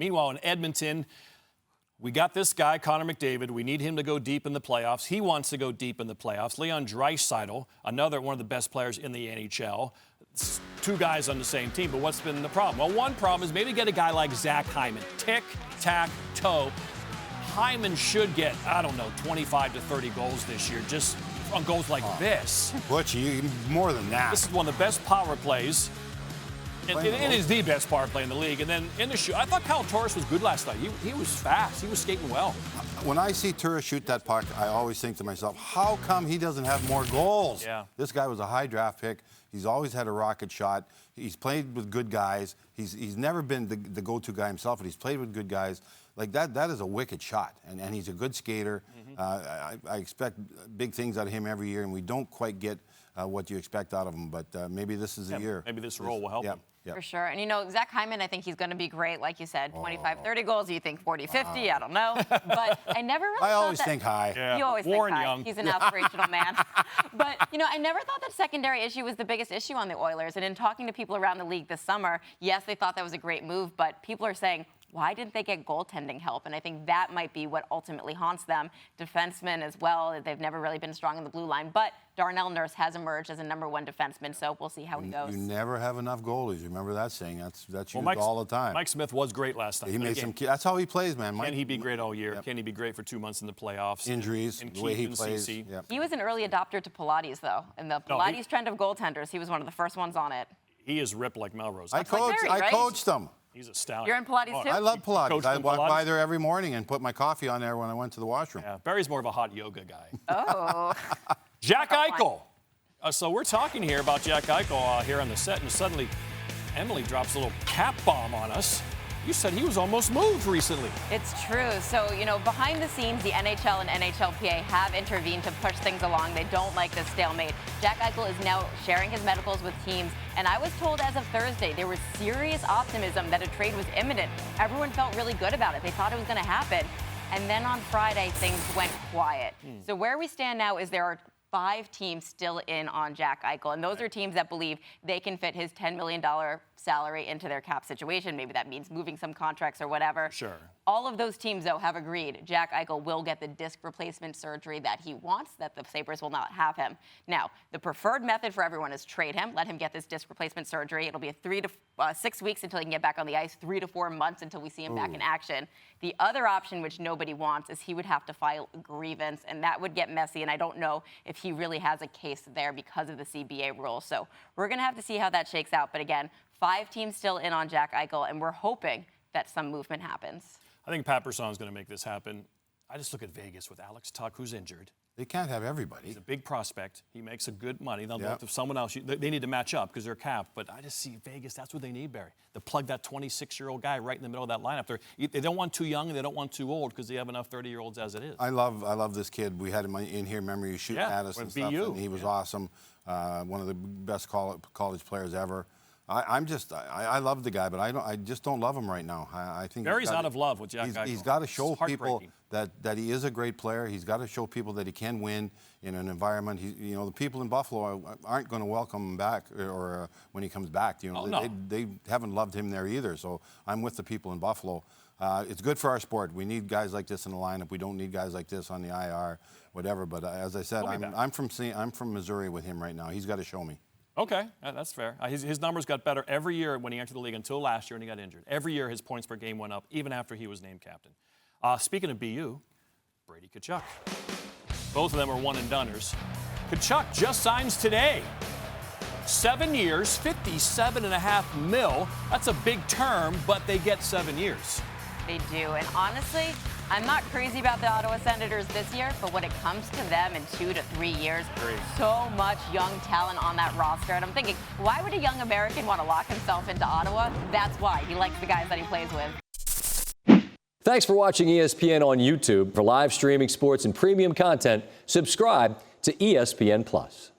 Meanwhile, in Edmonton, we got this guy, Connor McDavid. We need him to go deep in the playoffs. He wants to go deep in the playoffs. Leon Draisaitl, one of the best players in the NHL. It's two guys on the same team, but what's been the problem? Well, one problem is maybe get a guy like Zach Hyman. Tic-tac-toe. Hyman should get, 25 to 30 goals this year, just on goals like this. Butch, more than that. This is one of the best power plays. It is the best power play in the league. And then in the shoot, I thought Kyle Torres was good last night. He was fast. He was skating well. When I see Torres shoot that puck, I always think to myself, how come he doesn't have more goals? Yeah. This guy was a high draft pick. He's always had a rocket shot. He's played with good guys. He's never been the go-to guy himself, but he's played with good guys. Like that is a wicked shot, and he's a good skater. I expect big things out of him every year, and we don't quite get what you expect out of him, but maybe this is the year. Maybe this role will help him. For sure. And, Zach Hyman, I think he's going to be great. Like you said, 25, 30 goals. You think 40, 50. I don't know. But I never really I always think high. Yeah. You always Warren think high. Young. He's an aspirational man. But, I never thought that secondary issue was the biggest issue on the Oilers. And in talking to people around the league this summer, yes, they thought that was a great move, but people are saying, why didn't they get goaltending help? And I think that might be what ultimately haunts them. Defensemen as well. They've never really been strong in the blue line. But Darnell Nurse has emerged as a #1 defenseman, so we'll see how he goes. You never have enough goalies. Remember that saying? That's used all the time. Mike Smith was great last night. He made some. That's how he plays, man. Can he be great all year? Yep. Can he be great for 2 months in the playoffs? Injuries, the way he plays. Yep. He was an early adopter to Pilates, though. And the Pilates trend of goaltenders, he was one of the first ones on it. He is ripped like Melrose. I coached him. He's a stallion. You're in Pilates, too? I love Pilates. I walk Pilates? by there every morning and put my coffee on there when I went to the washroom. Yeah, Barry's more of a hot yoga guy. Oh. Jack Eichel. So we're talking here about Jack Eichel here on the set, and suddenly Emily drops a little cap bomb on us. You said he was almost moved recently. It's true. So, behind the scenes, the NHL and NHLPA have intervened to push things along. They don't like this stalemate. Jack Eichel is now sharing his medicals with teams. And I was told as of Thursday, there was serious optimism that a trade was imminent. Everyone felt really good about it. They thought it was going to happen. And then on Friday, things went quiet. So where we stand now is there are 5 teams still in on Jack Eichel. And those are teams that believe they can fit his $10 million salary into their cap situation. Maybe that means moving some contracts or whatever. Sure. All of those teams, though, have agreed Jack Eichel will get the disc replacement surgery that he wants, that the Sabres will not have him. Now, the preferred method for everyone is trade him, let him get this disc replacement surgery. It'll be 3 to 6 weeks until he can get back on the ice, 3 to 4 months until we see him back in action. The other option, which nobody wants, is he would have to file a grievance, and that would get messy, and I don't know if he really has a case there because of the CBA rule. So we're going to have to see how that shakes out. But again, 5 teams still in on Jack Eichel, and we're hoping that some movement happens. I think Pat Brisson is going to make this happen. I just look at Vegas with Alex Tuck, who's injured. They can't have everybody. He's a big prospect. He makes a good money. They'll look to someone else. They need to match up because they're capped. But I just see Vegas. That's what they need, Barry. To plug that 26-year-old guy right in the middle of that lineup. They don't want too young and they don't want too old because they have enough 30-year-olds as it is. I love this kid. We had him in here. Remember, he was shooting at us and stuff. And he was awesome. One of the best college players ever. I love the guy, but I just don't love him right now. I think Barry's out of love with Jack Eichel. He's got to show people that he is a great player. He's got to show people that he can win in an environment. The people in Buffalo aren't going to welcome him back or when he comes back. They haven't loved him there either. So I'm with the people in Buffalo. It's good for our sport. We need guys like this in the lineup. We don't need guys like this on the IR, whatever. But as I said, I'm from Missouri with him right now. He's got to show me. Okay, that's fair. His numbers got better every year when he entered the league until last year when he got injured. Every year his points per game went up, even after he was named captain. Speaking of BU, Brady Tkachuk. Both of them are one-and-doners. Tkachuk just signs today. 7 years, $57.5 million. That's a big term, but they get 7 years. They do, and honestly, I'm not crazy about the Ottawa Senators this year, but when it comes to them in 2 to 3 years, so much young talent on that roster. And I'm thinking, why would a young American want to lock himself into Ottawa? That's why. He likes the guys that he plays with. Thanks for watching ESPN on YouTube. For live streaming sports and premium content, subscribe to ESPN+.